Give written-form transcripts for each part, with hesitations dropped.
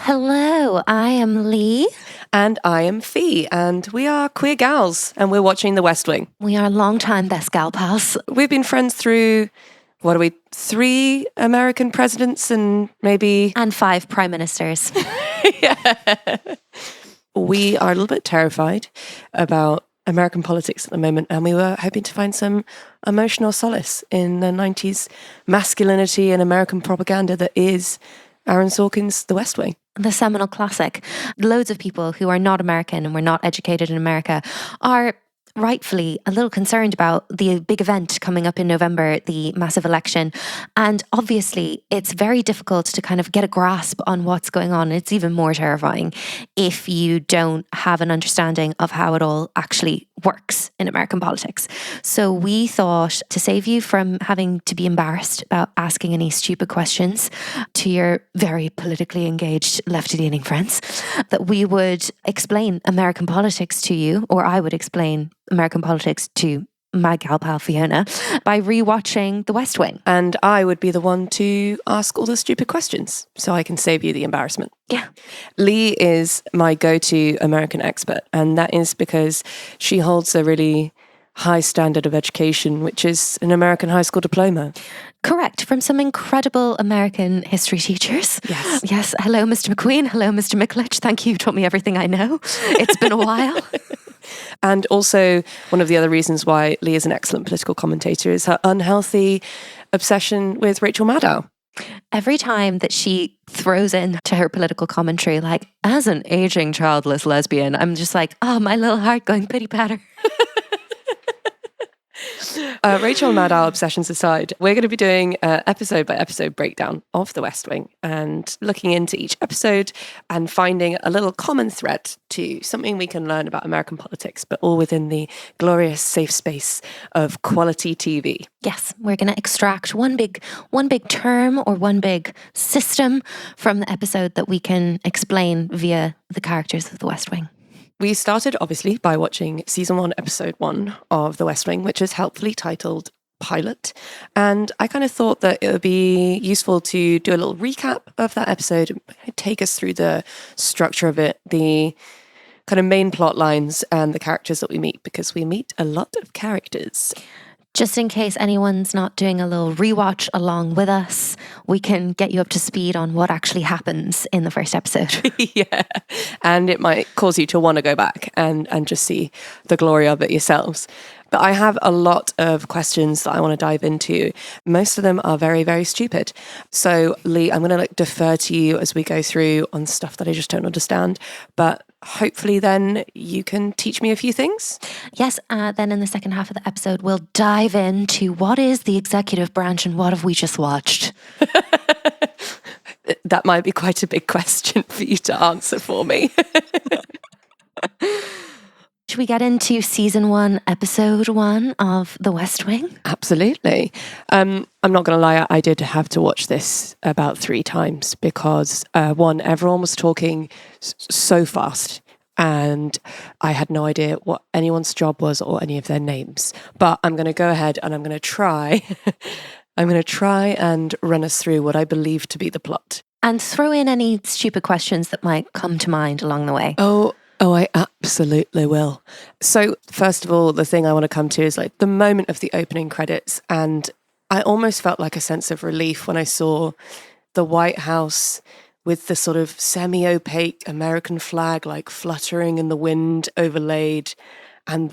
Hello, I am Leigh. And I am Fi, and we are queer gals, and we're watching The West Wing. We are longtime best gal pals. We've been friends through, 3 American presidents and maybe... And 5 prime ministers. Yeah. We are a little bit terrified about American politics at the moment, and we were hoping to find some emotional solace in the 90s masculinity and American propaganda that is Aaron Sorkin's The West Wing. The seminal classic. Loads of people who are not American and were not educated in America are rightfully a little concerned about the big event coming up in November, the massive election. And obviously, it's very difficult to kind of get a grasp on what's going on. It's even more terrifying if you don't have an understanding of how it all actually works in American politics. So we thought, to save you from having to be embarrassed about asking any stupid questions to your very politically engaged lefty-leaning friends, that we would explain American politics to you, or I would explain American politics to my gal pal Fiona by rewatching The West Wing. And I would be the one to ask all the stupid questions so I can save you the embarrassment. Yeah. Leigh is my go-to American expert, and that is because she holds a really high standard of education, which is an American high school diploma. Correct, from some incredible American history teachers. Yes. Yes. Hello, Mr. McQueen. Hello, Mr. Mikulich. Thank you. You've taught me everything I know. It's been a while. And also, one of the other reasons why Leigh is an excellent political commentator is her unhealthy obsession with Rachel Maddow. Every time that she throws in to her political commentary, like, as an aging childless lesbian, I'm just like, oh, my little heart going pity patter. Rachel Maddow obsessions aside, we're going to be doing an episode by episode breakdown of The West Wing and looking into each episode and finding a little common thread to something we can learn about American politics, but all within the glorious safe space of quality TV. Yes, we're going to extract one big term or one big system from the episode that we can explain via the characters of The West Wing. We started, obviously, by watching season 1, episode 1 of The West Wing, which is helpfully titled Pilot. And I kind of thought that it would be useful to do a little recap of that episode, take us through the structure of it, the kind of main plot lines and the characters that we meet, because we meet a lot of characters. Just in case anyone's not doing a little rewatch along with us, we can get you up to speed on what actually happens in the first episode. Yeah. And it might cause you to want to go back and just see the glory of it yourselves. But I have a lot of questions that I want to dive into. Most of them are very, very stupid. So, Leigh, I'm going to defer to you as we go through on stuff that I just don't understand. But hopefully then you can teach me a few things. Yes, then in the second half of the episode, we'll dive into what is the executive branch and what have we just watched? That might be quite a big question for you to answer for me. Should we get into season 1, episode 1 of The West Wing? Absolutely. I'm not going to lie, I did have to watch this about 3 times because, one, everyone was talking so fast and I had no idea what anyone's job was or any of their names. But I'm going to go ahead and I'm going to try and run us through what I believe to be the plot. And throw in any stupid questions that might come to mind along the way. Oh, I absolutely will. So first of all, the thing I want to come to is the moment of the opening credits. And I almost felt like a sense of relief when I saw the White House with the sort of semi-opaque American flag fluttering in the wind overlaid. And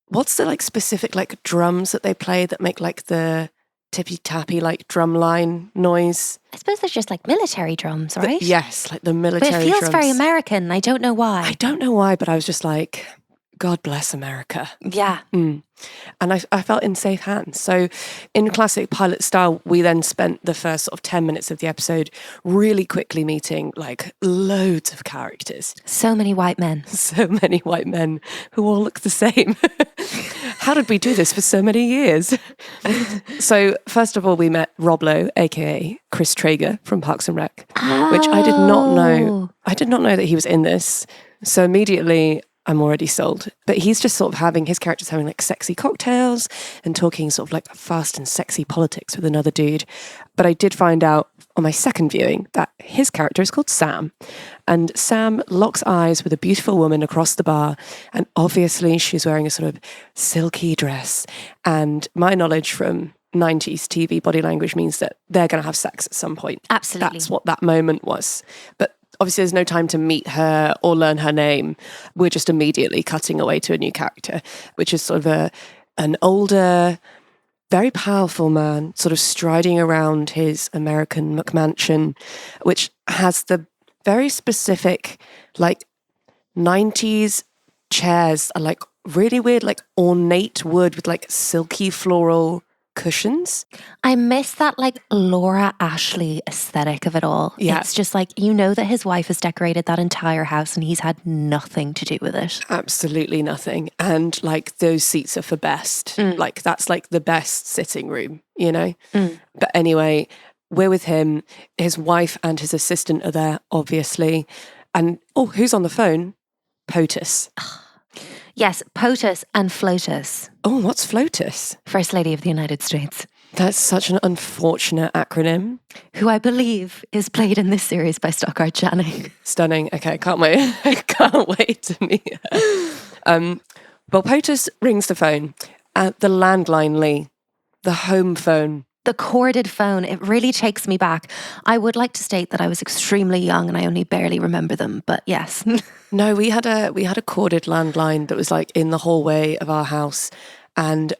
what's the specific drums that they play that make the tippy-tappy drum line noise? I suppose they're just military drums, right? Yes, the military drums. But it feels very American. I don't know why. I don't know why, but I was just God bless America. Yeah. And I felt in safe hands. So in classic pilot style, we then spent the first 10 minutes of the episode really quickly meeting loads of characters. So many white men. So many white men who all look the same. How did we do this for so many years? So first of all, we met Rob Lowe, aka Chris Traeger from Parks and Rec, which I did not know. I did not know that he was in this. So immediately I'm already sold. But he's just sort of his character's having like sexy cocktails and talking sort of like fast and sexy politics with another dude. But I did find out on my second viewing that his character is called Sam. And Sam locks eyes with a beautiful woman across the bar. And obviously she's wearing a sort of silky dress. And my knowledge from 90s TV body language means that they're going to have sex at some point. Absolutely. That's what that moment was. But obviously there's no time to meet her or learn her name. We're just immediately cutting away to a new character, which is sort of an older, very powerful man sort of striding around his American McMansion, which has the very specific like 90s chairs are like really weird, like ornate wood with like silky floral cushions. I miss that like Laura Ashley aesthetic of it all. Yeah. It's just like, you know that his wife has decorated that entire house and he's had nothing to do with it. Absolutely nothing. And like those seats are for best. Like that's like the best sitting room, you know? But anyway, we're with him. His wife and his assistant are there, obviously. And who's on the phone? POTUS. Yes, POTUS and FLOTUS. Oh, what's FLOTUS? First Lady of the United States. That's such an unfortunate acronym. Who I believe is played in this series by Stockard Channing. Stunning. Okay, can't wait. I can't wait to meet her. Well, POTUS rings the phone. The landline, Leigh. The home phone. The corded phone, it really takes me back. I would like to state that I was extremely young and I only barely remember them, but yes. No, we had a corded landline that was like in the hallway of our house, and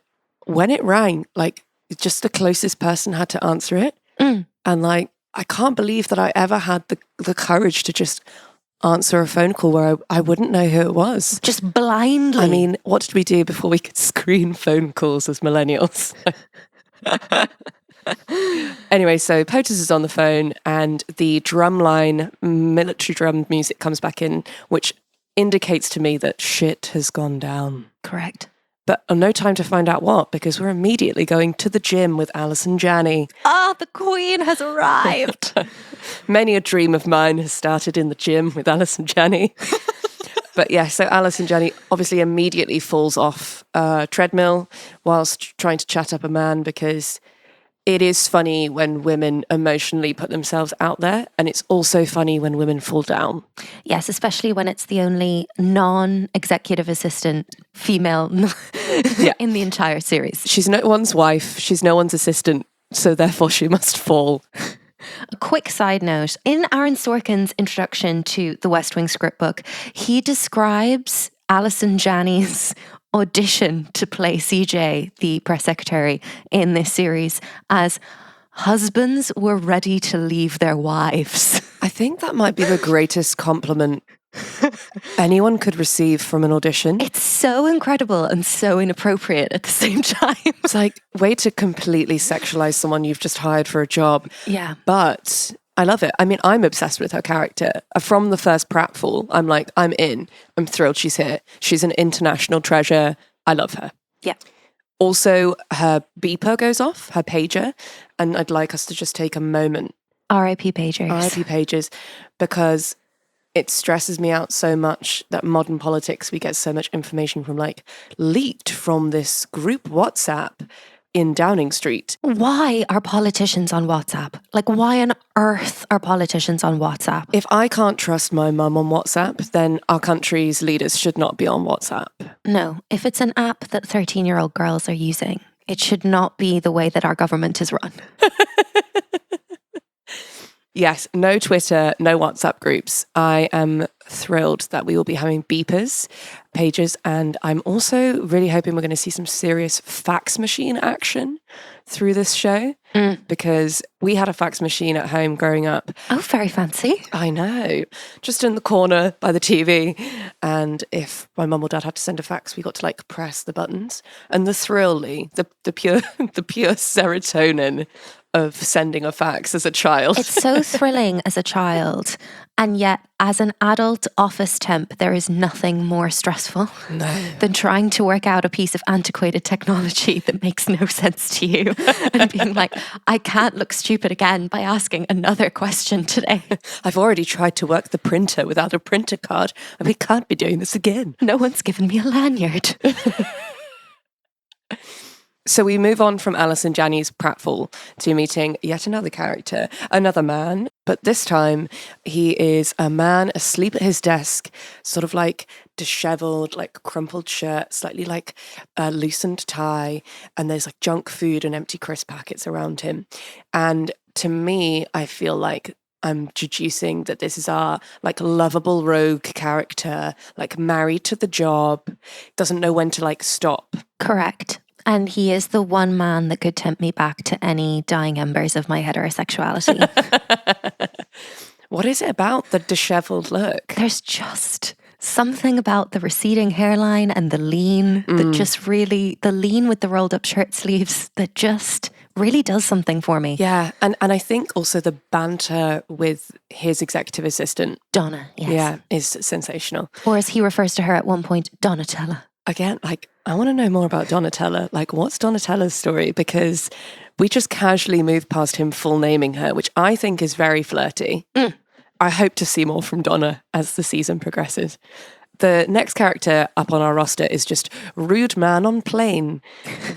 when it rang, like just the closest person had to answer it. And like I can't believe that I ever had the courage to just answer a phone call where I wouldn't know who it was. Just blindly. I mean, what did we do before we could screen phone calls as millennials? Anyway, so POTUS is on the phone and the drumline, military drum music comes back in, which indicates to me that shit has gone down. Correct. But no time to find out what, because we're immediately going to the gym with Alice and Janney. The Queen has arrived. Many a dream of mine has started in the gym with Alice and Janney. But yeah, so Alice and Janney obviously immediately falls off a treadmill whilst trying to chat up a man, because it is funny when women emotionally put themselves out there, and it's also funny when women fall down. Yes, especially when it's the only non-executive assistant female in the entire series. She's no one's wife, she's no one's assistant, so therefore she must fall. A quick side note, in Aaron Sorkin's introduction to the West Wing script book, he describes Alice and Janney's audition to play CJ, the press secretary in this series, as husbands were ready to leave their wives. I think that might be the greatest compliment anyone could receive from an audition. It's so incredible and so inappropriate at the same time. It's like, way to completely sexualize someone you've just hired for a job. Yeah. But I love it. I mean, I'm obsessed with her character. From the first pratfall, I'm like, I'm in. I'm thrilled she's here. She's an international treasure. I love her. Yeah. Also, her beeper goes off, her pager, and I'd like us to just take a moment. R.I.P. pagers. R.I.P. pagers, because it stresses me out so much that modern politics, we get so much information from like leaked from this group WhatsApp in Downing Street. Why are politicians on WhatsApp? Like, why on earth are politicians on WhatsApp? If I can't trust my mum on WhatsApp, then our country's leaders should not be on WhatsApp. No, if it's an app that 13-year-old girls are using, it should not be the way that our government is run. Yes, no Twitter, no WhatsApp groups. I am thrilled that we will be having beepers, pages, and I'm also really hoping we're going to see some serious fax machine action through this show, because we had a fax machine at home growing up. Oh, very fancy. I know. Just in the corner by the TV. And if my mum or dad had to send a fax, we got to like press the buttons. And the thrill, Leigh, the pure serotonin of sending a fax as a child. It's so thrilling as a child. And yet, as an adult office temp, there is nothing more stressful than trying to work out a piece of antiquated technology that makes no sense to you and being like, I can't look stupid again by asking another question today. I've already tried to work the printer without a printer card, and we can't be doing this again. No one's given me a lanyard. So we move on from Alison Janney's pratfall to meeting yet another character, another man, but this time he is a man asleep at his desk, sort of like dishevelled, like crumpled shirt, slightly like a loosened tie, and there's like junk food and empty crisp packets around him. And to me, I feel like I'm deducing that this is our like lovable rogue character, like married to the job, doesn't know when to like stop. Correct. And he is the one man that could tempt me back to any dying embers of my heterosexuality. What is it about the dishevelled look? There's just something about the receding hairline and the lean that just really, the lean with the rolled up shirt sleeves that just really does something for me. Yeah, and I think also the banter with his executive assistant, Donna, yes. yeah, is sensational. Or as he refers to her at one point, Donatella. Again, like, I want to know more about Donatella. Like, what's Donatella's story? Because we just casually moved past him full naming her, which I think is very flirty. I hope to see more from Donna as the season progresses. The next character up on our roster is just Rude Man on Plane,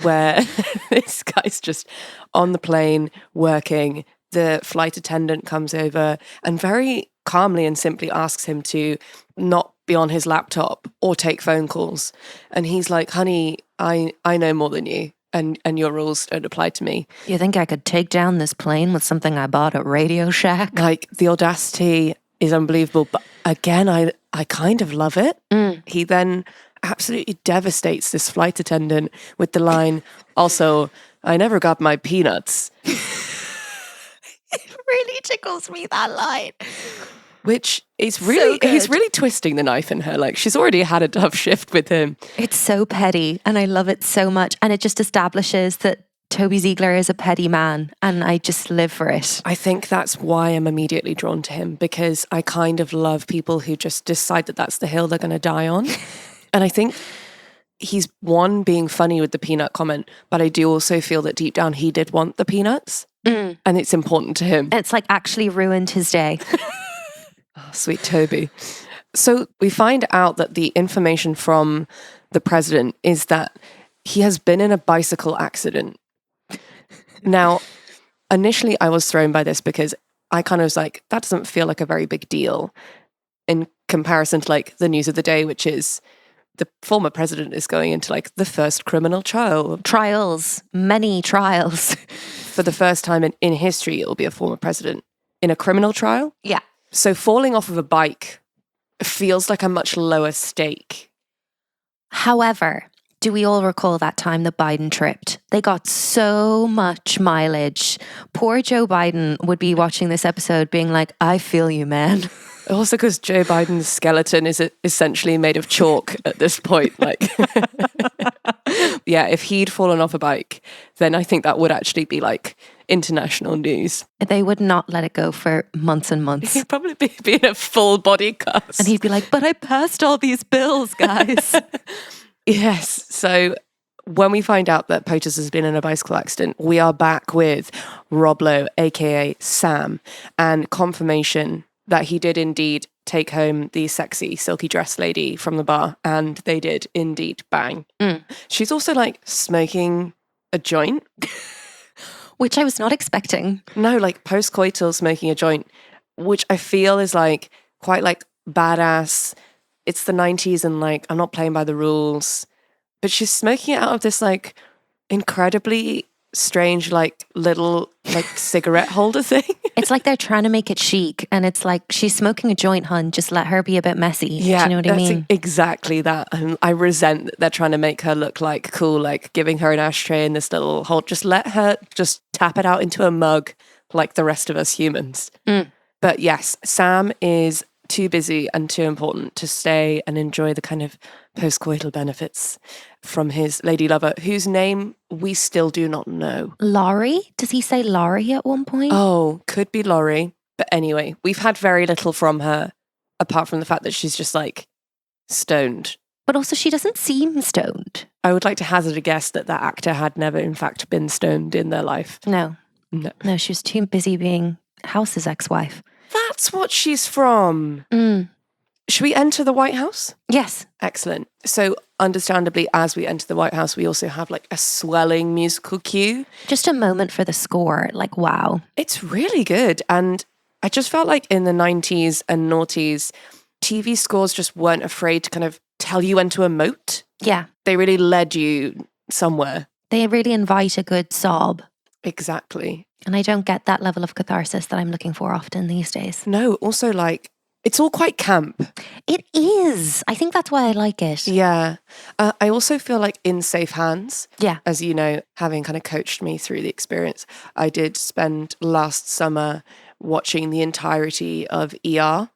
where this guy's just on the plane working. The flight attendant comes over and very calmly and simply asks him to not be on his laptop or take phone calls. And he's like, honey, I know more than you. And your rules don't apply to me. You think I could take down this plane with something I bought at Radio Shack? Like, the audacity is unbelievable. But again, I kind of love it. He then absolutely devastates this flight attendant with the line, also, I never got my peanuts. It really tickles me, that line. Which is really, So he's really twisting the knife in her. Like, she's already had a tough shift with him. It's so petty and I love it so much. And it just establishes that Toby Ziegler is a petty man and I just live for it. I think that's why I'm immediately drawn to him, because I kind of love people who just decide that that's the hill they're going to die on. And I think he's being funny with the peanut comment, but I do also feel that deep down he did want the peanuts and it's important to him. It's like actually ruined his day. Oh, sweet Toby. So we find out that the information from the president is that he has been in a bicycle accident. Now, initially I was thrown by this because I kind of was like, that doesn't feel like a very big deal in comparison to like the news of the day, which is the former president is going into like the first criminal trial. Trials, many trials. For the first time in history, it will be a former president in a criminal trial. Yeah. So falling off of a bike feels like a much lower stake. However, do we all recall that time that Biden tripped? They got so much mileage. Poor Joe Biden would be watching this episode being like, I feel you, man. Also because Joe Biden's skeleton is essentially made of chalk at this point. Like, yeah, if he'd fallen off a bike, then I think that would actually be like international news. They would not let it go for months and months. He'd probably be in a full body cast. And he'd be like, but I passed all these bills, guys. Yes. So when we find out that POTUS has been in a bicycle accident, we are back with Rob Lowe, aka Sam, and confirmation that he did indeed take home the sexy silky dress lady from the bar, and they did indeed bang. She's also like smoking a joint. Which I was not expecting. No, like post-coital smoking a joint, which I feel is like quite like badass. It's the 90s and like I'm not playing by the rules. But she's smoking it out of this like incredibly strange like little like cigarette holder thing. It's like they're trying to make it chic and it's like she's smoking a joint, hun, just let her be a bit messy. Yeah, do you know what I mean? Exactly that. And I resent that they're trying to make her look like cool, like giving her an ashtray in this little hole. Just let her just tap it out into a mug like the rest of us humans. But yes, Sam is too busy and too important to stay and enjoy the kind of post-coital benefits from his lady lover, whose name we still do not know. Laurie? Does he say Laurie at one point? Oh, could be Laurie. But anyway, we've had very little from her, apart from the fact that she's just like stoned. But also, she doesn't seem stoned. I would like to hazard a guess that that actor had never, in fact, been stoned in their life. No. No. No, she was too busy being House's ex-wife. That's what she's from. Mm. Should we enter the White House? Yes. Excellent. So, understandably, as we enter the White House, we also have like a swelling musical cue. Just a moment for the score. Like, wow. It's really good. And I just felt like in the 90s and noughties, TV scores just weren't afraid to kind of tell you when to emote. Yeah. They really led you somewhere. They really invite a good sob. Exactly. And I don't get that level of catharsis that I'm looking for often these days. No, also like, it's all quite camp. It is. I think that's why I like it. Yeah. I also feel like in safe hands. Yeah. As you know, having kind of coached me through the experience, I did spend last summer watching the entirety of ER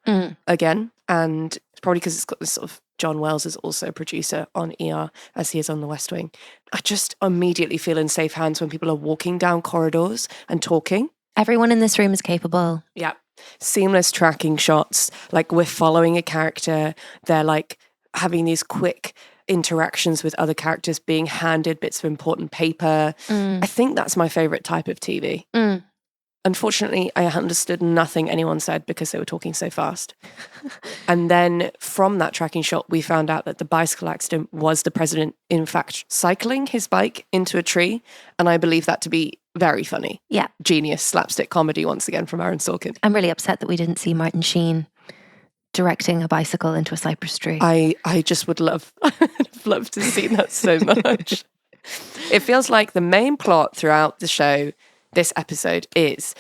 again. And it's probably because it's got this sort of John Wells is also a producer on ER as he is on The West Wing. I just immediately feel in safe hands when people are walking down corridors and talking. Everyone in this room is capable. Yeah. Seamless tracking shots. Like we're following a character. They're like having these quick interactions with other characters, being handed bits of important paper. I think that's my favorite type of TV. Unfortunately, I understood nothing anyone said because they were talking so fast. And then from that tracking shot, we found out that the bicycle accident was the president, in fact, cycling his bike into a tree. And I believe that to be very funny. Yeah. Genius slapstick comedy once again from Aaron Sorkin. I'm really upset that we didn't see Martin Sheen directing a bicycle into a cypress tree. I just would love to see that so much. It feels like the main plot throughout the show, this episode, is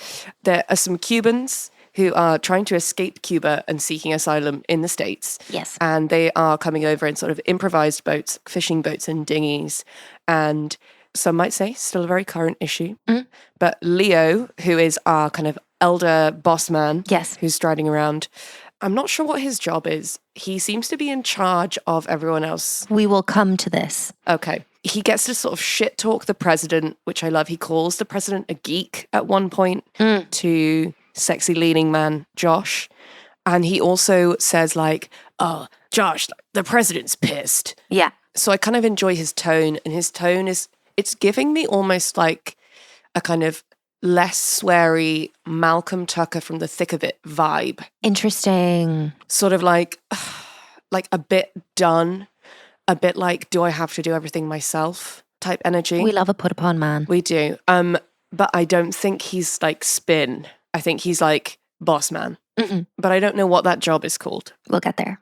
there are some Cubans who are trying to escape Cuba and seeking asylum in the States. Yes. And they are coming over in sort of improvised boats, fishing boats and dinghies. And some might say still a very current issue. But Leo, who is our kind of elder boss man, Yes, who's striding around, I'm not sure what his job is. He seems to be in charge of everyone else. we will come to this. Okay. He gets to sort of shit talk the president, which I love. He calls the president a geek at one point to sexy leaning man Josh. And he also says like, oh, Josh, the president's pissed. Yeah. So I kind of enjoy his tone, and his tone is, it's giving me almost like a kind of less sweary Malcolm Tucker from The Thick of It vibe. Interesting. Sort of like a bit done, a bit like, do I have to do everything myself type energy. We love a put upon man. We do. But I don't think he's like spin. I think he's like boss man. But I don't know what that job is called. We'll get there.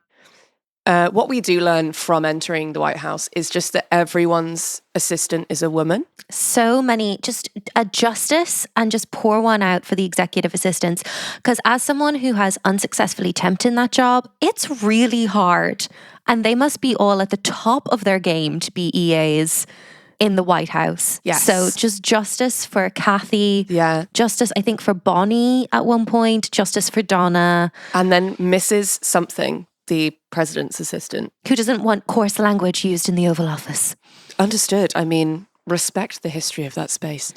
What we do learn from entering the White House is just that everyone's assistant is a woman. So many, just a justice and just pour one out for the executive assistants. Because as someone who has unsuccessfully temped in that job, it's really hard. And they must be all at the top of their game to be EAs in the White House. Yes. So just justice for Kathy. Yeah. Justice, I think, for Bonnie at one point. Justice for Donna. And then Mrs. Something, the president's assistant. Who doesn't want coarse language used in the Oval Office. Understood. I mean, respect the history of that space.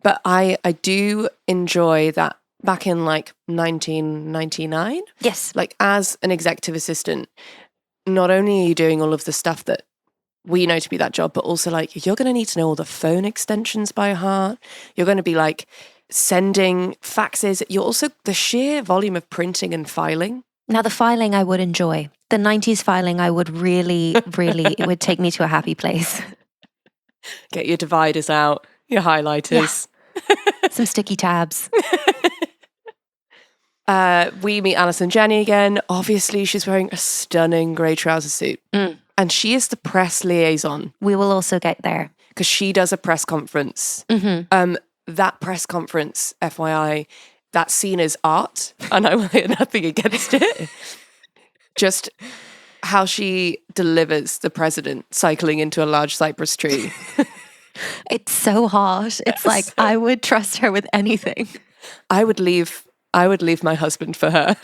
But I do enjoy that back in like 1999. Yes. Like as an executive assistant, not only are you doing all of the stuff that we know to be that job, but also like you're going to need to know all the phone extensions by heart. You're going to be like sending faxes. You're also the sheer volume of printing and filing. Now the filing I would enjoy. The 90s filing I would really, it would take me to a happy place. Get your dividers out, your highlighters. Yeah. Some sticky tabs. We meet Alice and Jenny again. Obviously, she's wearing a stunning grey trouser suit. And she is the press liaison. We will also get there. Because she does a press conference. That press conference, FYI, that scene is art. And I will hear nothing against it. Just how she delivers the president cycling into a large cypress tree. It's so hot. It's like, I would trust her with anything. I would leave my husband for her.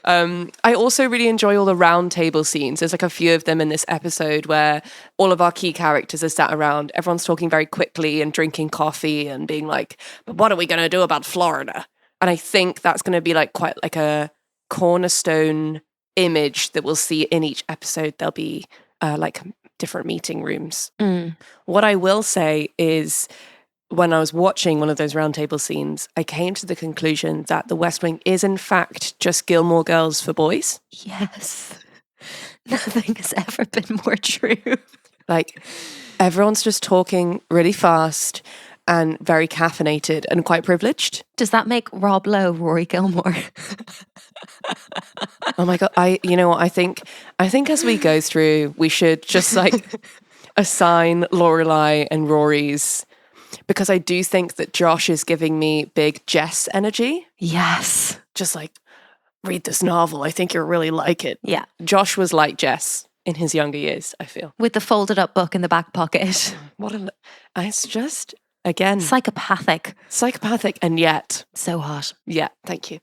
I also really enjoy all the roundtable scenes. There's like a few of them in this episode where all of our key characters are sat around. Everyone's talking very quickly and drinking coffee and being like, but what are we going to do about Florida? And I think that's going to be like quite like a cornerstone image that we'll see in each episode. There'll be like different meeting rooms. What I will say is, when I was watching one of those roundtable scenes, I came to the conclusion that The West Wing is in fact just Gilmore Girls for boys. Yes. Nothing has ever been more true. Like, everyone's just talking really fast and very caffeinated and quite privileged. Does that make Rob Lowe Rory Gilmore? Oh my God. You know what? I think as we go through, we should just like assign Lorelai and Rory's, because I do think that Josh is giving me big Jess energy. Yes. Just like, read this novel. I think you'll really like it. Yeah. Josh was like Jess in his younger years, I feel. With the folded up book in the back pocket. It's just, again, Psychopathic. And yet. So hot. Yeah, thank you.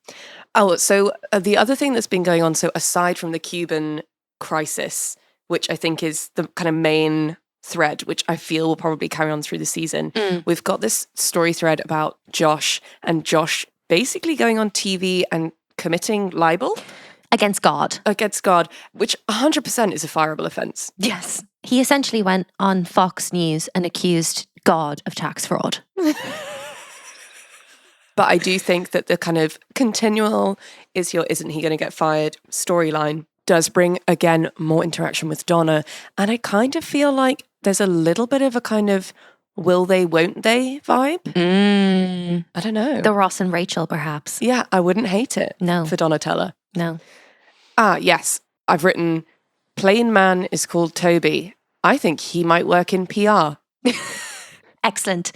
Oh, so the other thing that's been going on, so aside from the Cuban crisis, which I think is the kind of main thread, which I feel will probably carry on through the season, we've got this story thread about Josh, and Josh basically going on TV and committing libel. Against God, which 100% is a fireable offence. Yes. He essentially went on Fox News and accused God of tax fraud. But I do think that the kind of continual isn't he going to get fired storyline does bring, again, more interaction with Donna. And I kind of feel like there's a little bit of a kind of will they, won't they vibe. I don't know. The Ross and Rachel, perhaps. Yeah, I wouldn't hate it. No. For Donatella. No. Yes. I've written, plain man is called Toby. I think he might work in PR. Excellent.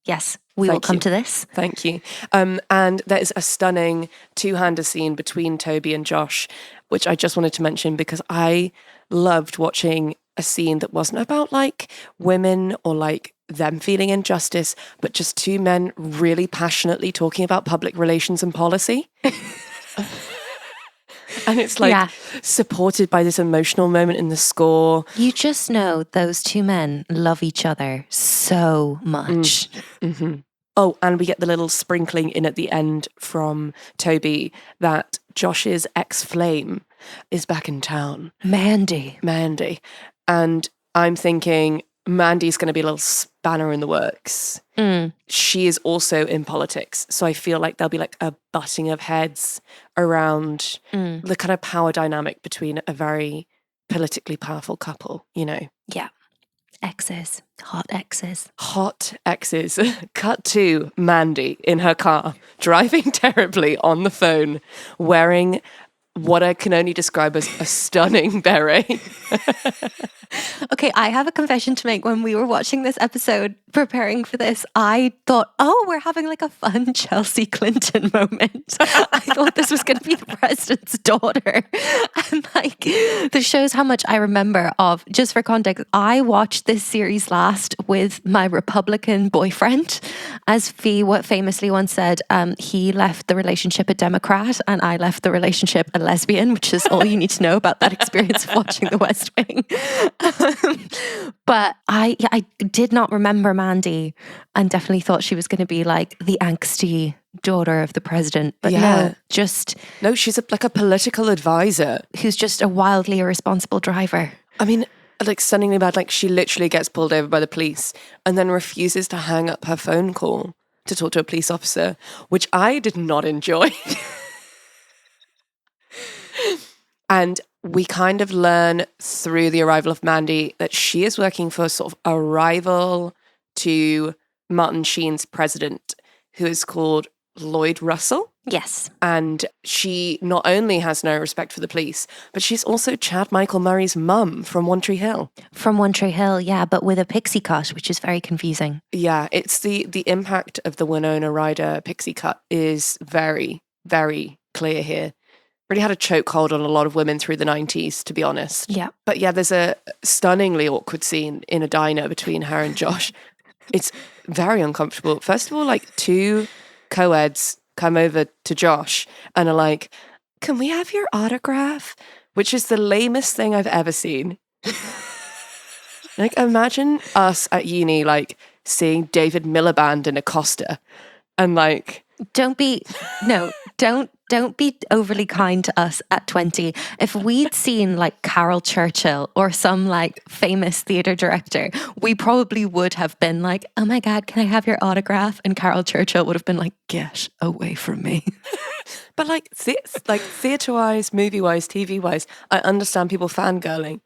Yes, we will come to this. Thank you. And there is a stunning two-hander scene between Toby and Josh, which I just wanted to mention because I loved watching a scene that wasn't about like women or like them feeling injustice, but just two men really passionately talking about public relations and policy. And it's like supported by this emotional moment in the score. You just know those two men love each other so much. Mm-hmm. Oh, and we get the little sprinkling in at the end from Toby that Josh's ex-flame is back in town. Mandy. And I'm thinking Mandy's going to be a little spanner in the works. She is also in politics. So I feel like there'll be like a butting of heads around the kind of power dynamic between a very politically powerful couple, you know? Yeah. Exes. Hot exes. Cut to Mandy in her car, driving terribly on the phone, wearing what I can only describe as a stunning beret. Okay, I have a confession to make. When we were watching this episode, preparing for this, I thought, oh, we're having like a fun Chelsea Clinton moment. I thought this was going to be the president's daughter. And like, this shows how much I remember of, just for context, I watched this series last with my Republican boyfriend. As Fi famously once said, he left the relationship a Democrat and I left the relationship a lesbian, which is all you need to know about that experience of watching The West Wing. But I did not remember Mandy and definitely thought she was going to be like the angsty daughter of the president. But no, she's like a political advisor. Who's just a wildly irresponsible driver. I mean, like stunningly bad, like she literally gets pulled over by the police and then refuses to hang up her phone call to talk to a police officer, which I did not enjoy. And we kind of learn through the arrival of Mandy that she is working for sort of a rival to Martin Sheen's president, who is called Lloyd Russell. Yes. And she not only has no respect for the police, but she's also Chad Michael Murray's mum from One Tree Hill. From One Tree Hill, yeah, but with a pixie cut, which is very confusing. Yeah, it's the impact of the Winona Ryder pixie cut is very, very clear here. Really had a chokehold on a lot of women through the 90s, to be honest. Yeah. But yeah, there's a stunningly awkward scene in a diner between her and Josh. It's very uncomfortable. First of all, like two co-eds come over to Josh and are like, can we have your autograph? Which is the lamest thing I've ever seen. Like, imagine us at uni, like, seeing David Miliband in a Costa and like... Don't be overly kind to us at 20. If we'd seen like Carol Churchill or some like famous theatre director, we probably would have been like, oh my God, can I have your autograph? And Carol Churchill would have been like, get away from me. But like theatre-wise, movie-wise, TV-wise, I understand people fangirling.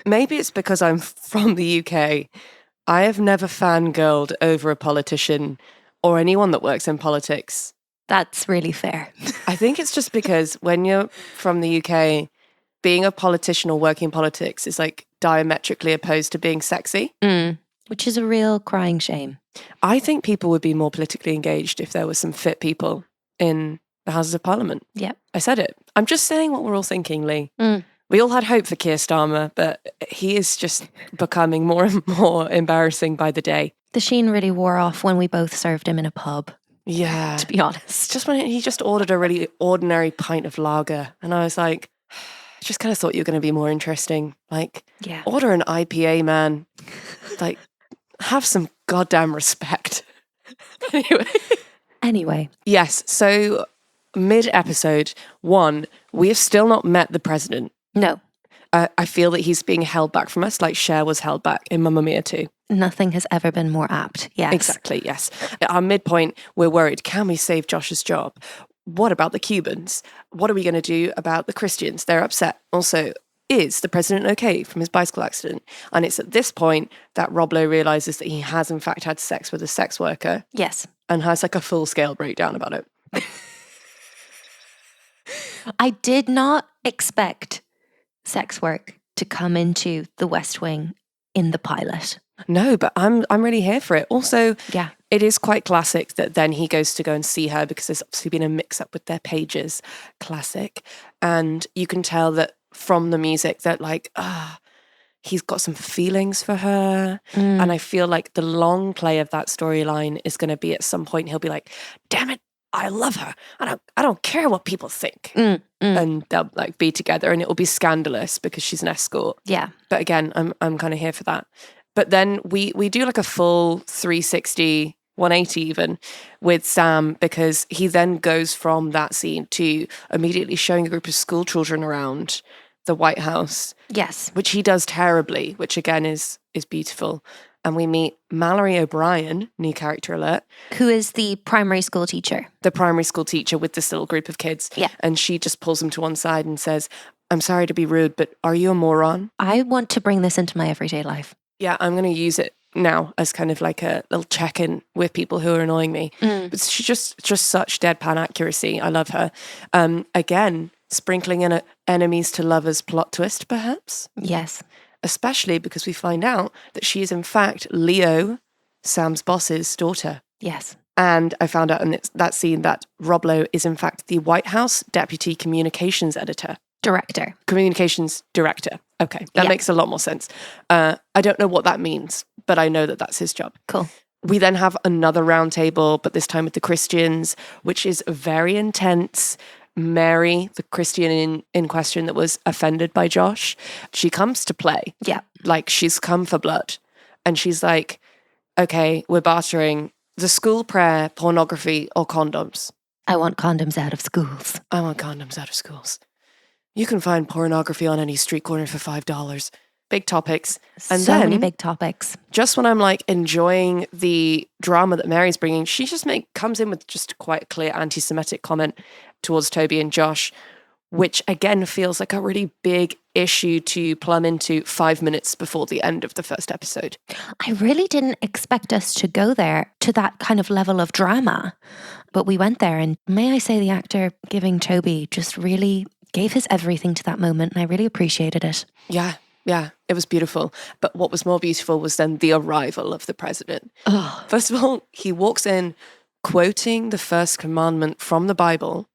Maybe it's because I'm from the UK. I have never fangirled over a politician or anyone that works in politics. That's really fair. I think it's just because when you're from the UK, being a politician or working in politics is like diametrically opposed to being sexy. Which is a real crying shame. I think people would be more politically engaged if there were some fit people in the Houses of Parliament. Yep. I said it. I'm just saying what we're all thinking, Leigh. We all had hope for Keir Starmer, but he is just becoming more and more embarrassing by the day. The sheen really wore off when we both served him in a pub. Yeah. To be honest. Just when he just ordered a really ordinary pint of lager. And I was like, I just kind of thought you were going to be more interesting. Like, order an IPA, man. Like, have some goddamn respect. Anyway. Yes. So, mid-episode 1, we have still not met the president. No. I feel that he's being held back from us like Cher was held back in Mamma Mia 2. Nothing has ever been more apt. Yes. Exactly, yes. At our midpoint, we're worried. Can we save Josh's job? What about the Cubans? What are we going to do about the Christians? They're upset. Also, is the president okay from his bicycle accident? And it's at this point that Rob Lowe realises that he has in fact had sex with a sex worker. Yes. And has like a full-scale breakdown about it. I did not expect sex work to come into the West Wing in the pilot. No, but I'm really here for it. Also, yeah, it is quite classic that then he goes to go and see her because there's obviously been a mix-up with their pages. Classic. And you can tell that from the music that like, he's got some feelings for her. And I feel like the long play of that storyline is going to be at some point he'll be like, damn it, I love her. I don't care what people think. And they'll like be together and it will be scandalous because she's an escort. Yeah. But again, I'm kind of here for that. But then we do like a full 360, 180 even with Sam because he then goes from that scene to immediately showing a group of school children around the White House. Yes. Which he does terribly, which again is beautiful. And we meet Mallory O'Brien, new character alert. Who is the primary school teacher. The primary school teacher with this little group of kids. Yeah. And she just pulls him to one side and says, I'm sorry to be rude, but are you a moron? I want to bring this into my everyday life. Yeah, I'm going to use it now as kind of like a little check-in with people who are annoying me. But she's just such deadpan accuracy. I love her. Again, sprinkling in a enemies to lovers plot twist, perhaps? Yes. Especially because we find out that she is in fact Leo, Sam's boss's daughter. Yes. And I found out in that scene that Rob Lowe is in fact the White House Deputy Communications Editor. Director. Communications Director. Okay, that makes a lot more sense. I don't know what that means, but I know that that's his job. Cool. We then have another roundtable, but this time with the Christians, which is very intense. Mary, the Christian in question that was offended by Josh, she comes to play. Yeah. Like she's come for blood. And she's like, okay, we're bartering the school prayer, pornography, or condoms. I want condoms out of schools. I want condoms out of schools. You can find pornography on any street corner for $5. Big topics. And so then, many big topics. Just when I'm like enjoying the drama that Mary's bringing, she just comes in with just quite a clear anti-Semitic comment towards Toby and Josh, which again feels like a really big issue to plumb into 5 minutes before the end of the first episode. I really didn't expect us to go there to that kind of level of drama, but we went there, and may I say the actor giving Toby just really gave his everything to that moment, and I really appreciated it. Yeah, it was beautiful. But what was more beautiful was then the arrival of the president. Oh. First of all, he walks in quoting the first commandment from the Bible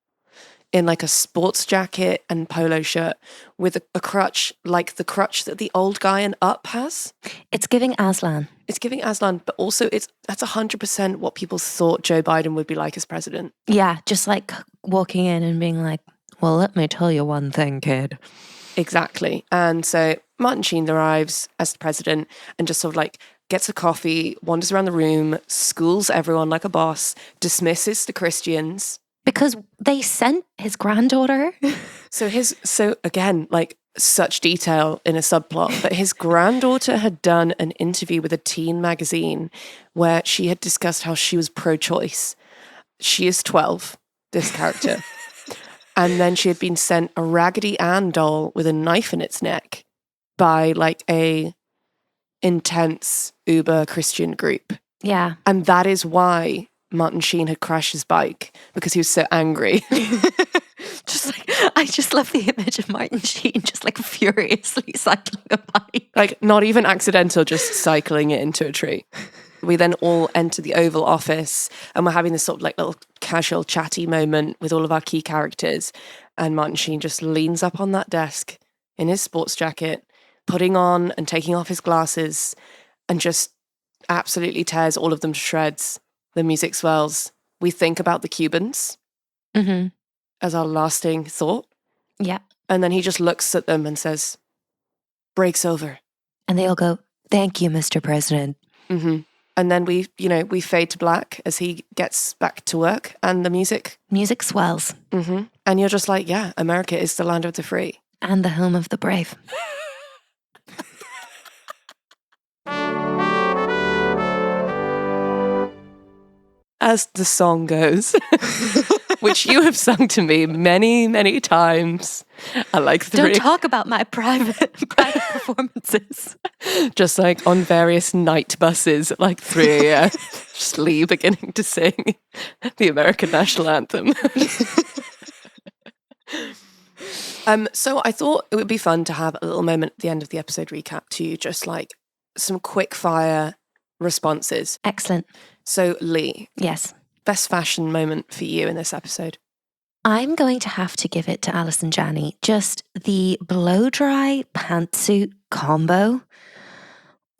in like a sports jacket and polo shirt with a crutch, like the crutch that the old guy in Up has. It's giving Aslan. It's giving Aslan, but also that's 100% what people thought Joe Biden would be like as president. Yeah, just like walking in and being like, Well, let me tell you one thing, kid. Exactly. And so Martin Sheen arrives as the president and just sort of like gets a coffee, wanders around the room, schools everyone like a boss, dismisses the Christians. Because they sent his granddaughter. So again, like such detail in a subplot, but his granddaughter had done an interview with a teen magazine where she had discussed how she was pro-choice. She is 12, this character. And then she had been sent a Raggedy Ann doll with a knife in its neck by like a intense Uber Christian group. Yeah. And that is why Martin Sheen had crashed his bike, because he was so angry. I just love the image of Martin Sheen just like furiously cycling a bike. Like not even accidental, just cycling it into a tree. We then all enter the Oval Office and we're having this sort of like little casual chatty moment with all of our key characters. And Martin Sheen just leans up on that desk in his sports jacket, putting on and taking off his glasses, and just absolutely tears all of them to shreds. The music swells. We think about the Cubans as our lasting thought. Yeah. And then he just looks at them and says, "Break's over." And they all go, "Thank you, Mr. President." And then we fade to black as he gets back to work, and the music swells. And you're just like, yeah, America is the land of the free. And the home of the brave. As the song goes, which you have sung to me many, many times. I like Don't talk about my private performances. Just like on various night buses at like 3 a.m. Just Leigh beginning to sing the American national anthem. So I thought it would be fun to have a little moment at the end of the episode recap to just like some quick fire responses. Excellent. So Leigh. Yes. Best fashion moment for you in this episode? I'm going to have to give it to Alison Janney. Just the blow-dry pantsuit combo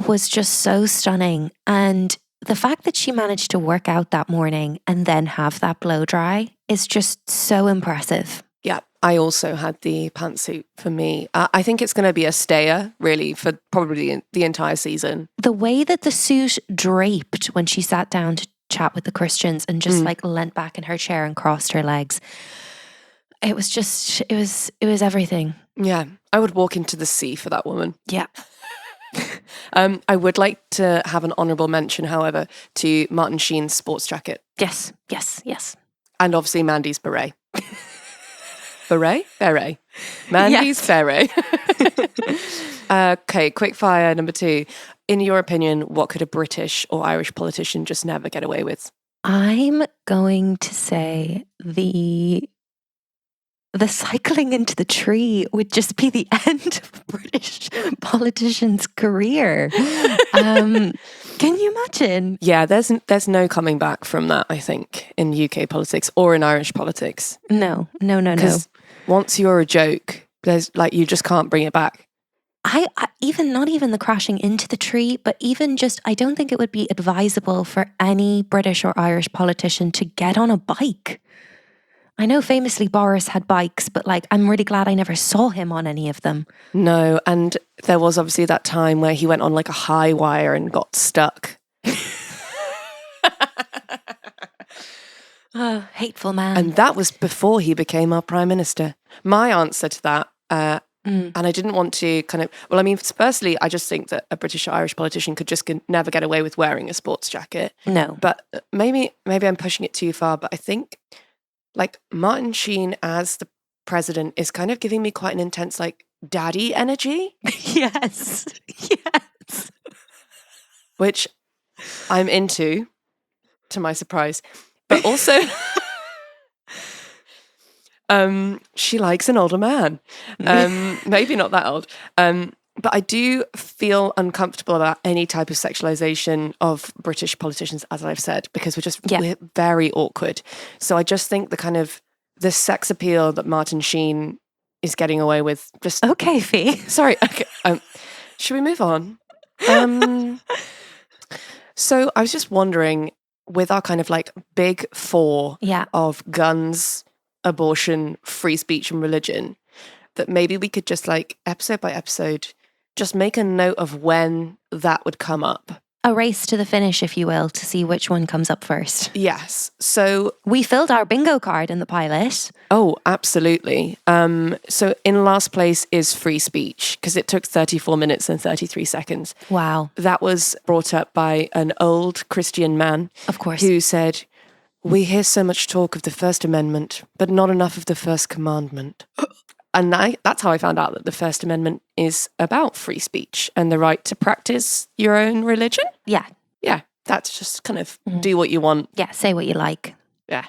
was just so stunning. And the fact that she managed to work out that morning and then have that blow-dry is just so impressive. Yeah, I also had the pantsuit for me. I think it's going to be a stayer, really, for probably the entire season. The way that the suit draped when she sat down to chat with the Christians and just like leant back in her chair and crossed her legs. It was everything. Yeah, I would walk into the sea for that woman. Yeah. I would like to have an honourable mention, however, to Martin Sheen's sports jacket. Yes. And obviously Mandy's beret. Beret? Mandy's beret. Okay, quick fire number 2. In your opinion, what could a British or Irish politician just never get away with? I'm going to say the cycling into the tree would just be the end of a British politician's career. Can you imagine? Yeah, there's no coming back from that, I think, in UK politics or in Irish politics. No. Because once you're a joke, there's like you just can't bring it back. I even not even the crashing into the tree, but even just I don't think it would be advisable for any British or Irish politician to get on a bike. I know famously Boris had bikes, but like I'm really glad I never saw him on any of them. No, and there was obviously that time where he went on like a high wire and got stuck. Oh, hateful man. And that was before he became our Prime Minister. My answer to that, and I didn't want to firstly, I just think that a British or Irish politician could just never get away with wearing a sports jacket. No. But maybe I'm pushing it too far, but I think like Martin Sheen as the president is kind of giving me quite an intense like daddy energy. Yes. Which I'm into, to my surprise. But also, she likes an older man. Maybe not that old. But I do feel uncomfortable about any type of sexualization of British politicians, as I've said, because we're very awkward. So I just think the sex appeal that Martin Sheen is getting away with just... Okay, Fee. Sorry. Okay, should we move on? So I was just wondering, with our kind of like big 4 of guns, abortion, free speech and religion, that maybe we could just like episode by episode, just make a note of when that would come up. A race to the finish, if you will, to see which one comes up first. Yes. So we filled our bingo card in the pilot. Oh, absolutely. So in last place is free speech because it took 34 minutes and 33 seconds. Wow. That was brought up by an old Christian man. Of course. Who said, "We hear so much talk of the First Amendment, but not enough of the First Commandment." And that's how I found out that the First Amendment is about free speech and the right to practice your own religion. Yeah. Yeah. That's just kind of do what you want. Yeah. Say what you like. Yeah.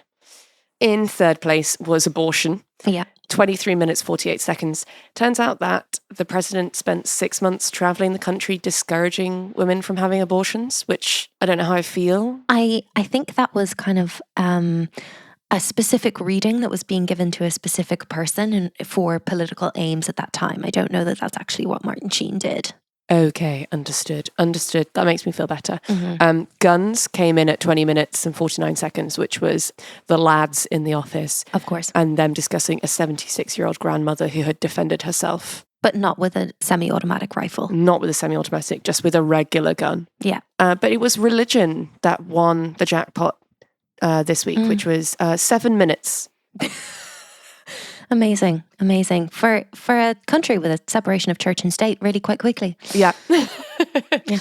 In third place was abortion. Yeah. 23 minutes, 48 seconds. Turns out that the president spent 6 months traveling the country discouraging women from having abortions, which I don't know how I feel. I think that was kind of a specific reading that was being given to a specific person and for political aims at that time. I don't know that that's actually what Martin Sheen did. Okay, understood. That makes me feel better. Mm-hmm. Guns came in at 20 minutes and 49 seconds, which was the lads in the office. Of course. And them discussing a 76-year-old grandmother who had defended herself. But not with a semi-automatic rifle. Not with a semi-automatic, just with a regular gun. Yeah. But it was religion that won the jackpot this week, which was 7 minutes. Amazing. For a country with a separation of church and state really quite quickly. Yeah. Yeah.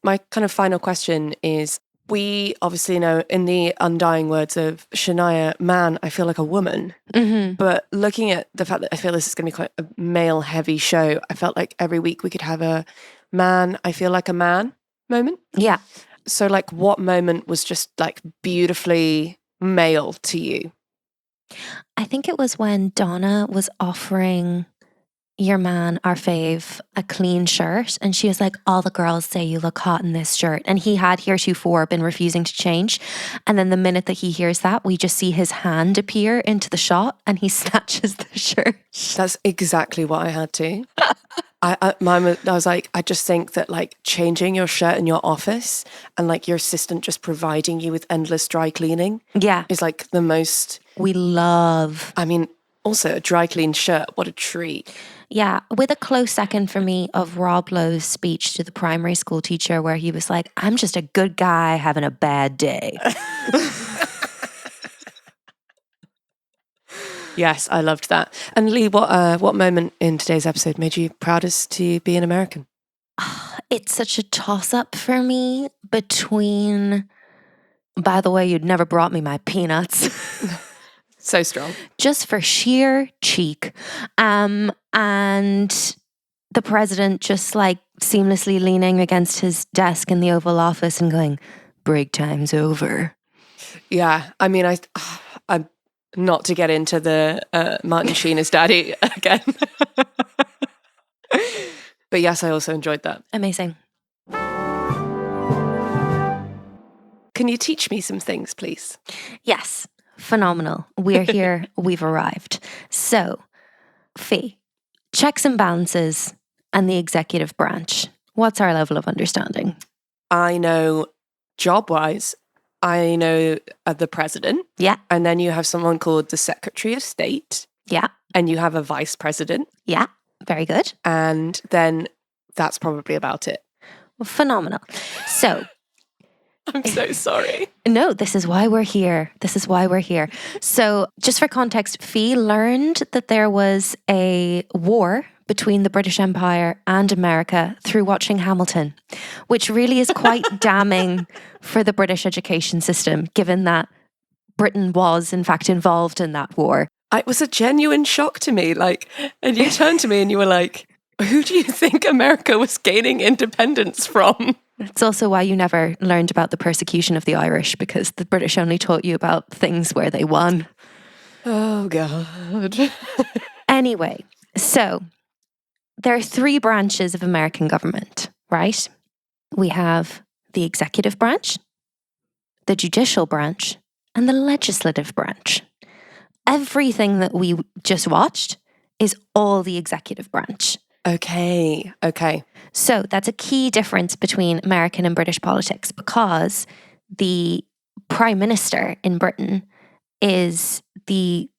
My kind of final question is, we obviously know in the undying words of Shania, man, I feel like a woman. Mm-hmm. But looking at the fact that I feel this is going to be quite a male-heavy show, I felt like every week we could have a man, I feel like a man moment. Yeah. So like what moment was just like beautifully male to you? I think it was when Donna was offering your man, our fave, a clean shirt. And she was like, all the girls say you look hot in this shirt. And he had heretofore been refusing to change. And then the minute that he hears that, we just see his hand appear into the shot and he snatches the shirt. That's exactly what I had to. I was like, I just think that like changing your shirt in your office and like your assistant just providing you with endless dry cleaning is like the most... We love. I mean, also a dry clean shirt, what a treat. Yeah, with a close second for me of Rob Lowe's speech to the primary school teacher where he was like, I'm just a good guy having a bad day. Yes, I loved that. And Leigh, what moment in today's episode made you proudest to be an American? It's such a toss-up for me between, by the way, you'd never brought me my peanuts. So strong. Just for sheer cheek. And the president just like seamlessly leaning against his desk in the Oval Office and going, break time's over. Yeah, I mean, I'm not to get into the Martin Sheen as daddy again. But yes, I also enjoyed that. Amazing. Can you teach me some things, please? Yes. Phenomenal. We're here. We've arrived. So, Fi, checks and balances and the executive branch. What's our level of understanding? I know job-wise, I know the president. Yeah. And then you have someone called the Secretary of State. Yeah. And you have a vice president. Yeah. Very good. And then that's probably about it. Phenomenal. So... I'm so sorry. No, this is why we're here. So just for context, Fi learned that there was a war between the British Empire and America through watching Hamilton, which really is quite damning for the British education system, given that Britain was in fact involved in that war. It was a genuine shock to me. And you turned to me and you were like, who do you think America was gaining independence from? It's also why you never learned about the persecution of the Irish, because the British only taught you about things where they won. Oh, God. Anyway, so there are 3 branches of American government, right? We have the executive branch, the judicial branch, and the legislative branch. Everything that we just watched is all the executive branch. Okay. So that's a key difference between American and British politics, because the Prime Minister in Britain is the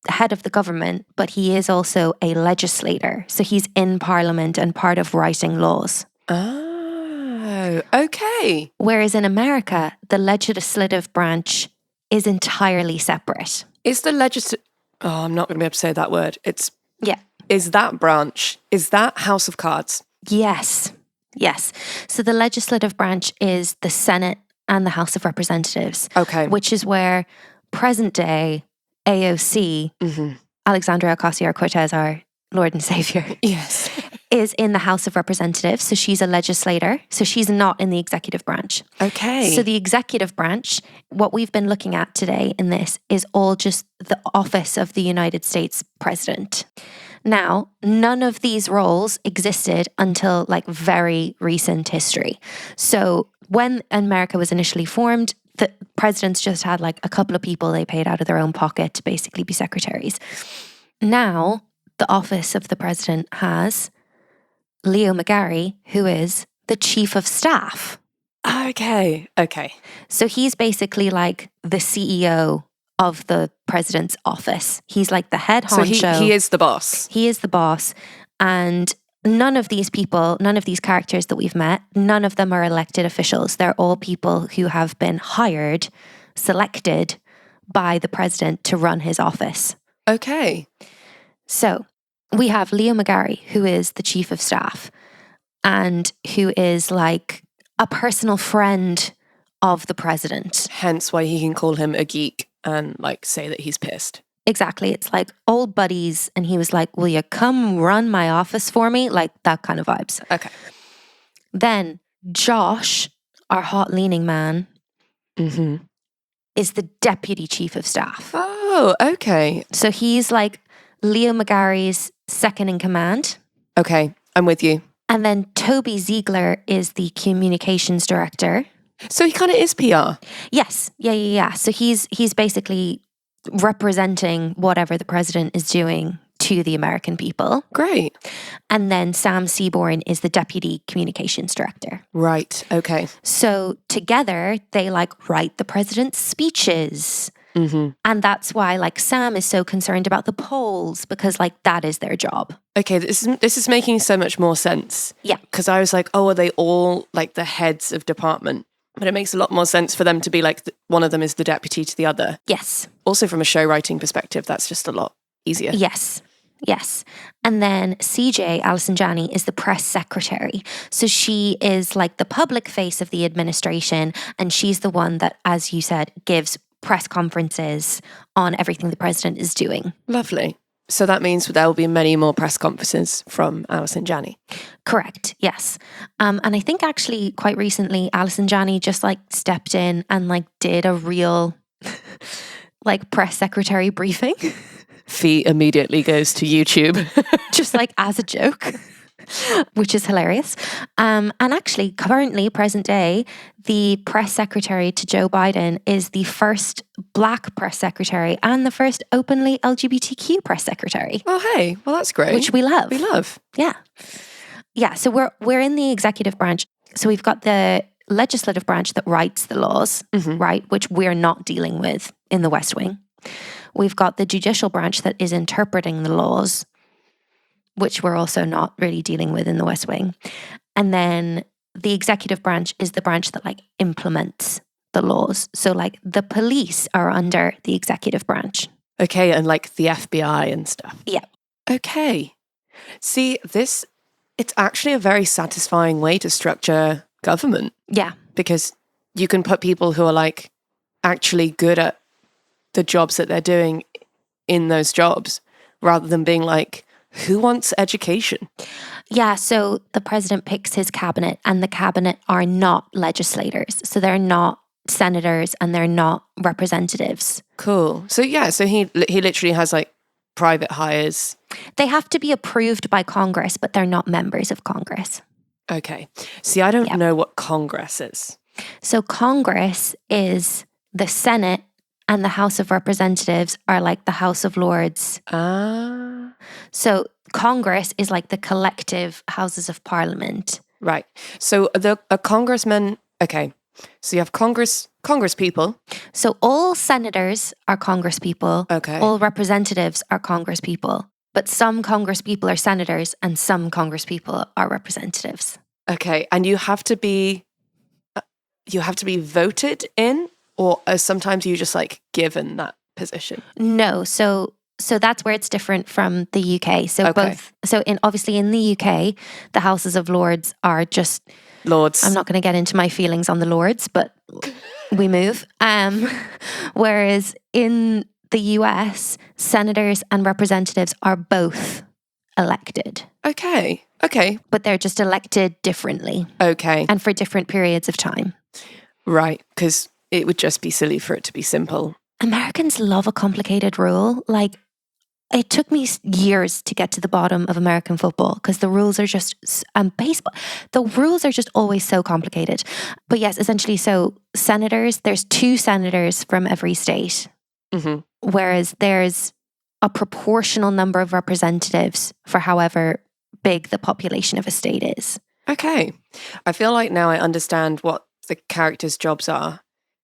head of the government, but he is also a legislator. So he's in parliament and part of writing laws. Oh, okay. Whereas in America, the legislative branch is entirely separate. Is the Oh, I'm not going to be able to say that word. Yeah. Is that branch, is that House of Cards? Yes. Yes. So the legislative branch is the Senate and the House of Representatives. Okay. Which is where present day AOC, Alexandria Ocasio-Cortez, our Lord and Savior, Yes. is in the House of Representatives. So she's a legislator. So she's not in the executive branch. Okay. So the executive branch, what we've been looking at today in this is all just the office of the United States president. Now, none of these roles existed until like very recent history. So when America was initially formed, the presidents just had like a couple of people they paid out of their own pocket to basically be secretaries. Now, the office of the president has Leo McGarry, who is the chief of staff. Okay. So he's basically like the CEO of the president's office. He's like the head honcho. So he is the boss. He is the boss. And none of these people, none of these characters that we've met, none of them are elected officials. They're all people who have been hired, selected by the president to run his office. Okay. So we have Leo McGarry, who is the chief of staff and who is like a personal friend of the president. Hence why he can call him a geek and like say that he's pissed. Exactly. It's like old buddies. And he was like, will you come run my office for me? Like that kind of vibes. Okay. Then Josh, our hot leaning man, is the deputy chief of staff. Oh, okay. So he's like Leo McGarry's second in command. Okay, I'm with you. And then Toby Ziegler is the communications director. So he kind of is PR. Yes. Yeah. So he's basically representing whatever the president is doing to the American people. Great. And then Sam Seaborn is the deputy communications director. Right. Okay. So together they like write the president's speeches. And that's why like Sam is so concerned about the polls because like that is their job. Okay, this is making so much more sense. Yeah. Because I was like, oh, are they all like the heads of department? But it makes a lot more sense for them to be like one of them is the deputy to the other. Yes. Also from a show writing perspective, that's just a lot easier. Yes. And then CJ, Alison Janney, is the press secretary. So she is like the public face of the administration. And she's the one that, as you said, gives press conferences on everything the president is doing. Lovely. So that means there will be many more press conferences from Alison Janney. Correct, yes. And I think actually quite recently, Alison Janney just like stepped in and like did a real like press secretary briefing. Fee immediately goes to YouTube. Just like as a joke. Which is hilarious. And actually, currently, present day, the press secretary to Joe Biden is the first Black press secretary and the first openly LGBTQ press secretary. Oh, hey. Well, that's great. Which we love. We love. Yeah. So we're in the executive branch. So we've got the legislative branch that writes the laws, right? Which we're not dealing with in the West Wing. We've got the judicial branch that is interpreting the laws, which we're also not really dealing with in the West Wing. And then the executive branch is the branch that like implements the laws. So like the police are under the executive branch. Okay, and like the FBI and stuff. Yeah. Okay. See, it's actually a very satisfying way to structure government. Yeah. Because you can put people who are like actually good at the jobs that they're doing in those jobs rather than being like, who wants education? Yeah, so the president picks his cabinet and the cabinet are not legislators. So they're not senators and they're not representatives. Cool. So yeah, so he literally has like private hires. They have to be approved by Congress, but they're not members of Congress. Okay. See, I don't know what Congress is. So Congress is the Senate and the House of Representatives are like the House of Lords. So Congress is like the collective houses of parliament. Right. So a congressman, okay. So you have Congress people. So all senators are Congress people. Okay. All representatives are Congress people. But some Congress people are senators and some Congress people are representatives. Okay. And you have to be voted in, or sometimes you just like given that position? No. So that's where it's different from the UK. So Okay. obviously in the UK, the Houses of Lords are just Lords. I'm not going to get into my feelings on the Lords, but we move. Whereas in the US, senators and representatives are both elected. Okay. But they're just elected differently. Okay. And for different periods of time. Right. Because it would just be silly for it to be simple. Americans love a complicated rule. Like, it took me years to get to the bottom of American football because the rules are just, baseball, the rules are just always so complicated. But yes, essentially, so senators, there's 2 senators from every state, whereas there's a proportional number of representatives for however big the population of a state is. Okay. I feel like now I understand what the characters' jobs are.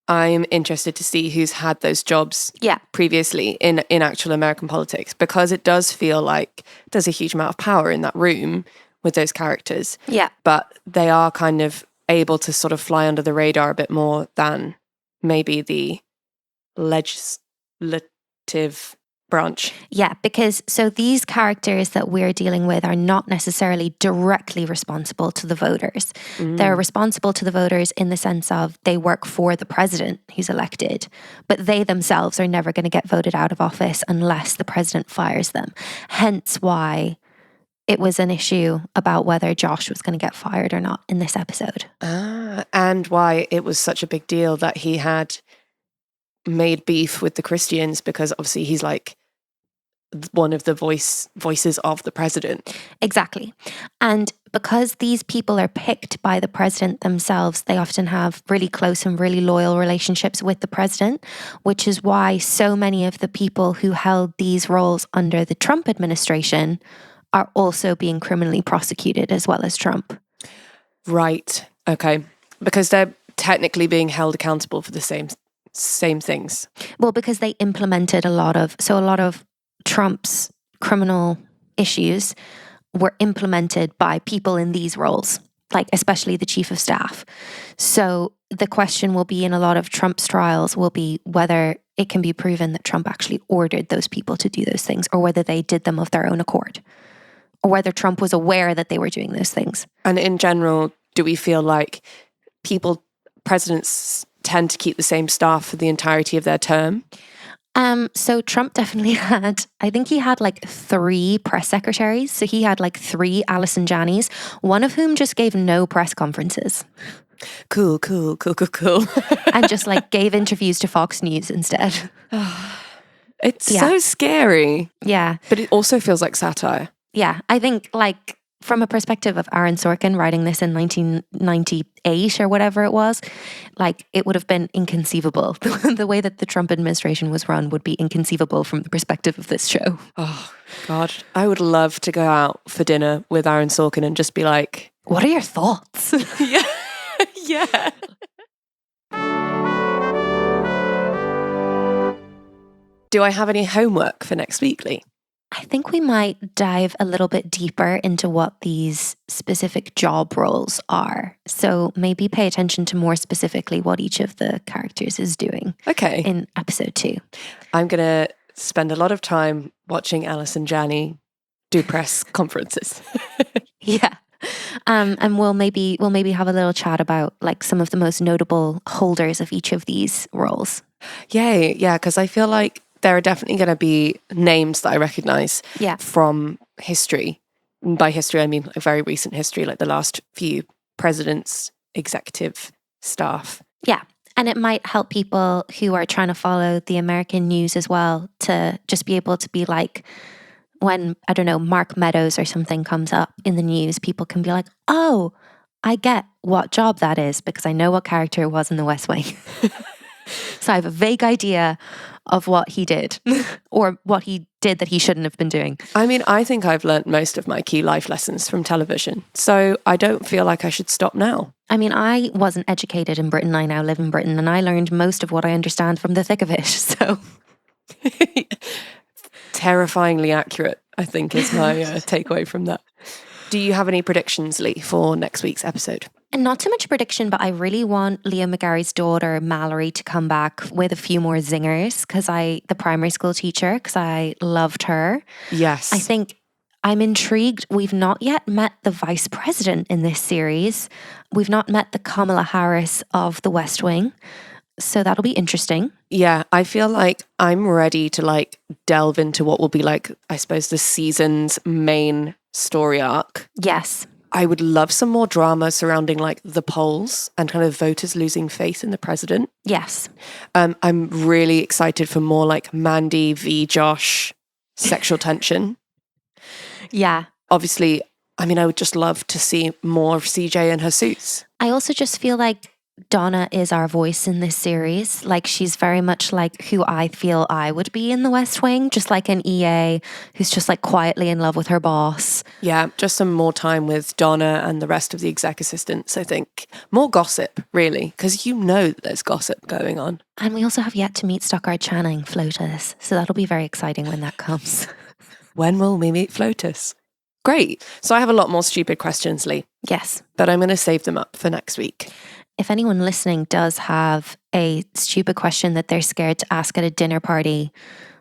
I'm interested to see who's had those jobs previously in actual American politics, because it does feel like there's a huge amount of power in that room with those characters. Yeah. But they are kind of able to sort of fly under the radar a bit more than maybe the legislative branch. Yeah, because so these characters that we're dealing with are not necessarily directly responsible to the voters. They're responsible to the voters in the sense of they work for the president who's elected, but they themselves are never going to get voted out of office unless the president fires them. Hence why it was an issue about whether Josh was going to get fired or not in this episode. And why it was such a big deal that he had made beef with the Christians, because obviously he's like one of the voices of the president. Exactly. And because these people are picked by the president themselves, they often have really close and really loyal relationships with the president, which is why so many of the people who held these roles under the Trump administration are also being criminally prosecuted as well as Trump. Right. Okay. Because they're technically being held accountable for the same things. Well, because they implemented a lot of Trump's criminal issues were implemented by people in these roles, like especially the chief of staff. So the question will be in a lot of Trump's trials will be whether it can be proven that Trump actually ordered those people to do those things, or whether they did them of their own accord, or whether Trump was aware that they were doing those things. And in general, do we feel like presidents tend to keep the same staff for the entirety of their term? So Trump definitely had, I think he had like 3 press secretaries. So he had like 3 Allison Janneys, one of whom just gave no press conferences. Cool. And just like gave interviews to Fox News instead. It's so scary. Yeah. But it also feels like satire. Yeah. I think like from a perspective of Aaron Sorkin writing this in 1998 or whatever it was, like it would have been inconceivable. The way that the Trump administration was run would be inconceivable from the perspective of this show. Oh, God. I would love to go out for dinner with Aaron Sorkin and just be like, what are your thoughts? Yeah. Yeah. Do I have any homework for next week, Leigh? I think we might dive a little bit deeper into what these specific job roles are. So maybe pay attention to more specifically what each of the characters is doing. Okay. In episode 2. I'm going to spend a lot of time watching Allison Janney do press conferences. Yeah. And we'll maybe have a little chat about like some of the most notable holders of each of these roles. Yay. Yeah. Because I feel like there are definitely going to be names that I recognize from history. By history, I mean like very recent history, like the last few presidents, executive staff. Yeah. And it might help people who are trying to follow the American news as well to just be able to be like, when, I don't know, Mark Meadows or something comes up in the news, people can be like, oh, I get what job that is because I know what character it was in The West Wing. So I have a vague idea of what he did or what he did that he shouldn't have been doing. I mean, I think I've learnt most of my key life lessons from television, so I don't feel like I should stop now. I mean, I wasn't educated in Britain. I now live in Britain, and I learned most of what I understand from the thick of it. So terrifyingly accurate, I think, is my takeaway from that. Do you have any predictions, Leigh, for next week's episode? And not too much a prediction, but I really want Leo McGarry's daughter, Mallory, to come back with a few more zingers, the primary school teacher, because I loved her. Yes. I think I'm intrigued. We've not yet met the vice president in this series. We've not met the Kamala Harris of the West Wing. So that'll be interesting. Yeah, I feel like I'm ready to delve into what will be I suppose, the season's main story arc. Yes. I would love some more drama surrounding the polls and kind of voters losing faith in the president. Yes. I'm really excited for more Mandy v. Josh sexual tension. Yeah. Obviously, I mean, I would just love to see more of CJ and her suits. I also just feel like Donna is our voice in this series. She's very much who I feel I would be in the West Wing, just like an EA who's just quietly in love with her boss. Yeah, just some more time with Donna and the rest of the exec assistants, I think. More gossip, really, because that there's gossip going on. And we also have yet to meet Stockard Channing, Flotus, so that'll be very exciting when that comes. When will we meet Flotus? Great. So I have a lot more stupid questions, Leigh. Yes. But I'm going to save them up for next week. If anyone listening does have a stupid question that they're scared to ask at a dinner party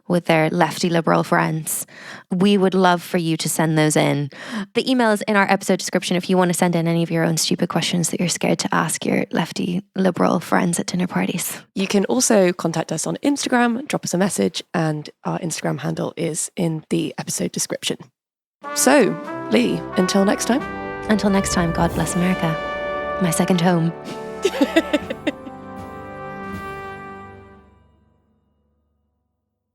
with their lefty liberal friends, we would love for you to send those in. The email is in our episode description if you want to send in any of your own stupid questions that you're scared to ask your lefty liberal friends at dinner parties. You can also contact us on Instagram, drop us a message, and our Instagram handle is in the episode description. So, Leigh, until next time. Until next time, God bless America, my second home.